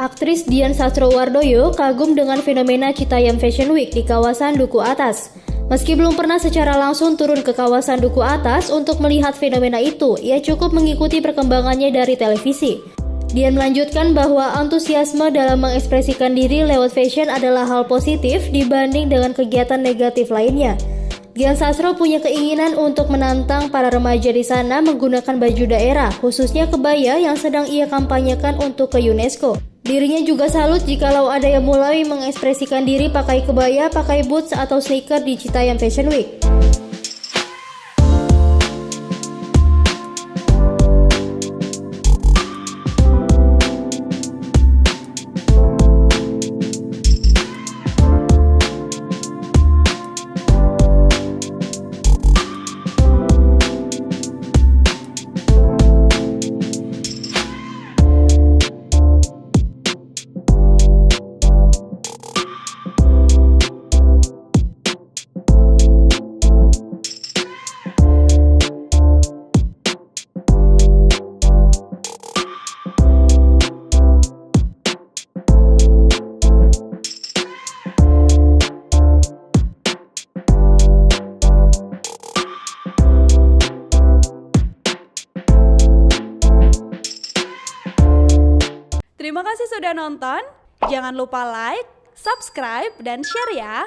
Aktris Dian Sastrowardoyo kagum dengan fenomena Citayam Fashion Week di kawasan Duku Atas. Meski belum pernah secara langsung turun ke kawasan Duku Atas untuk melihat fenomena itu, ia cukup mengikuti perkembangannya dari televisi. Dian melanjutkan bahwa antusiasme dalam mengekspresikan diri lewat fashion adalah hal positif dibanding dengan kegiatan negatif lainnya. Dian Sastro punya keinginan untuk menantang para remaja di sana menggunakan baju daerah, khususnya kebaya yang sedang ia kampanyekan untuk ke UNESCO. Dirinya juga salut jikalau ada yang mulai mengekspresikan diri pakai kebaya, pakai boots atau sneaker di Citayam Fashion Week. Terima kasih sudah nonton. Jangan lupa like, subscribe, dan share ya.